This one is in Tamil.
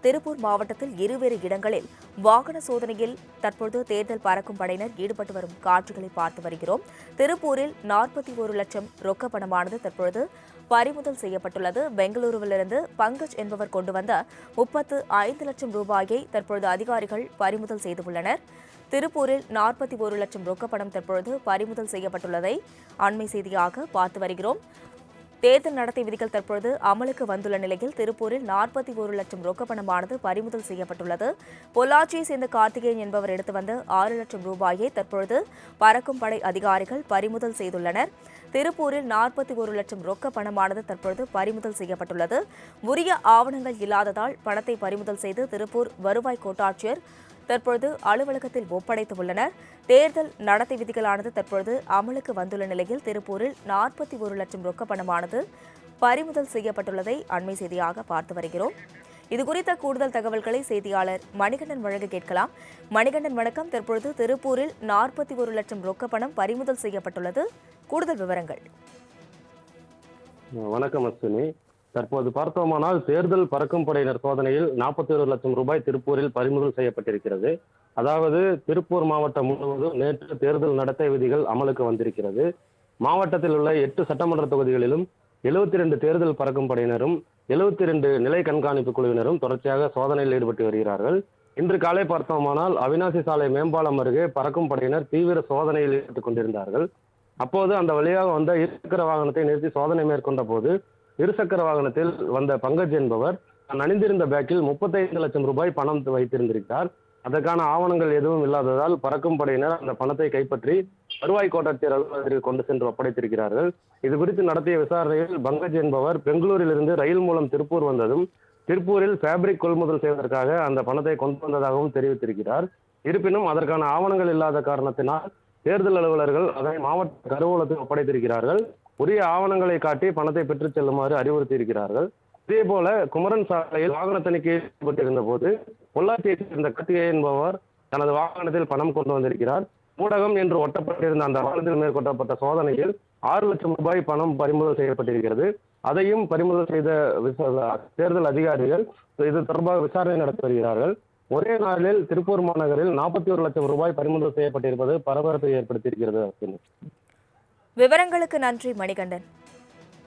திருப்பூர் மாவட்டத்தில் இருவேறு இடங்களில் வாகன சோதனையில் தற்போது தேர்தல் பறக்கும் படையினர் ஈடுபட்டு வரும் காட்சிகளை பார்த்து வருகிறோம். திருப்பூரில் 41 லட்சம் ரொக்க பணமானது தற்பொழுது பறிமுதல் செய்யப்பட்டுள்ளது. பெங்களூருவிலிருந்து பங்கஜ் என்பவர் கொண்டு வந்த 35 லட்சம் ரூபாயை தற்பொழுது அதிகாரிகள் பறிமுதல் செய்துள்ளனர். திருப்பூரில் 41 லட்சம் ரொக்க பணம் தற்பொழுது பறிமுதல் செய்யப்பட்டுள்ளதை அண்மை செய்தியாக பார்த்து வருகிறோம். தேர்தல் நடத்தை விதிகள் தற்பொழுது அமலுக்கு வந்துள்ள நிலையில் திருப்பூரில் 41 லட்சம் ரொக்க பணமானது பறிமுதல் செய்யப்பட்டுள்ளது. பொள்ளாச்சியை சேர்ந்த கார்த்திகேயன் என்பவர் எடுத்து வந்த 6 லட்சம் ரூபாயை தற்பொழுது பறக்கும் படை அதிகாரிகள் பறிமுதல் செய்துள்ளனர். திருப்பூரில் 41 லட்சம் ரொக்க பணமானது தற்பொழுது பறிமுதல் செய்யப்பட்டுள்ளது. உரிய ஆவணங்கள் இல்லாததால் பணத்தை பறிமுதல் செய்து திருப்பூர் வருவாய் கோட்டாட்சியர் தற்பொழுது அலுவலகத்தில் ஒப்படைத்துள்ளனர். தேர்தல் நடத்தை விதிகளானது தற்பொழுது அமலுக்கு வந்துள்ள நிலையில் திருப்பூரில் 41 லட்சம் ரொக்க பணமானது பறிமுதல் செய்யப்பட்டுள்ளதை அண்மை செய்தியாக பார்த்து வருகிறோம். இதுகுறித்த கூடுதல் தகவல்களை செய்தியாளர் மணிகண்டன் வழங்க கேட்கலாம். மணிகண்டன் வணக்கம். தற்பொழுது திருப்பூரில் 41 லட்சம் ரொக்க பணம் பறிமுதல் செய்யப்பட்டுள்ளது. கூடுதல் விவரங்கள். வணக்கம் அஸ்வினி. தற்போது பார்த்தோமானால் தேர்தல் பறக்கும் படையினர் சோதனையில் 41 லட்சம் ரூபாய் திருப்பூரில் பறிமுதல் செய்யப்பட்டிருக்கிறது. அதாவது திருப்பூர் மாவட்டம் முழுவதும் நேற்று தேர்தல் நடத்தை விதிகள் அமலுக்கு வந்திருக்கிறது. மாவட்டத்தில் உள்ள 8 சட்டமன்ற தொகுதிகளிலும் 72 தேர்தல் பறக்கும் படையினரும் 72 நிலை கண்காணிப்பு குழுவினரும் தொடர்ச்சியாக சோதனையில் ஈடுபட்டு வருகிறார்கள். இன்று காலை பார்த்தோமானால் அவினாசி சாலை மேம்பாலம் அருகே பறக்கும் படையினர் தீவிர சோதனையில் ஈடுபட்டுக் கொண்டிருந்தார்கள். அப்போது அந்த வழியாக வந்த இருசக்கர வாகனத்தை நிறுத்தி சோதனை மேற்கொண்ட போது இருசக்கர வாகனத்தில் வந்த பங்கஜ் என்பவர் தான் அணிந்திருந்த பேக்கில் 35 லட்சம் ரூபாய் பணம் வைத்திருந்திருக்கிறார். அதற்கான ஆவணங்கள் எதுவும் இல்லாததால் பறக்கும் படையினர் அந்த பணத்தை கைப்பற்றி வருவாய் கோட்டாட்சியர் அலுவலகத்திற்கு கொண்டு சென்று ஒப்படைத்திருக்கிறார்கள். இது குறித்து நடத்திய விசாரணையில் பங்கஜ் என்பவர் பெங்களூரில் இருந்து ரயில் மூலம் திருப்பூர் வந்ததும் திருப்பூரில் ஃபேப்ரிக் கொள்முதல் செய்வதற்காக அந்த பணத்தை கொண்டு வந்ததாகவும் தெரிவித்திருக்கிறார். இருப்பினும் அதற்கான ஆவணங்கள் இல்லாத காரணத்தினால் தேர்தல் அலுவலர்கள் அதை மாவட்ட கருவூலத்தில் ஒப்படைத்திருக்கிறார்கள். உரிய ஆவணங்களை காட்டி பணத்தை பெற்றுச் செல்லுமாறு அறிவுறுத்தி இருக்கிறார்கள். இதே போல குமரன் சாலையில் வாகன தணிக்கையில் ஈடுபட்டிருந்த போது பொள்ளாச்சியைச் சேர்ந்த கார்த்திகேயன் என்பவர் தனது வாகனத்தில் பணம் கொண்டு வந்திருக்கிறார். ஊடகம் என்று ஒட்டப்பட்டிருந்த அந்த வாகனத்தில் மேற்கொள்ளப்பட்ட சோதனையில் 6 லட்சம் ரூபாய் பணம் பறிமுதல் செய்யப்பட்டிருக்கிறது. அதையும் பறிமுதல் செய்த தேர்தல் அதிகாரிகள் இது தொடர்பாக விசாரணை நடத்தி வருகிறார்கள். ஒரே நாளில் திருப்பூர் மாநகரில் 41 லட்சம் ரூபாய் பறிமுதல் செய்யப்பட்டிருப்பது பரபரப்பை ஏற்படுத்தியிருக்கிறது. விவரங்களுக்கு நன்றி மணிகண்டன்.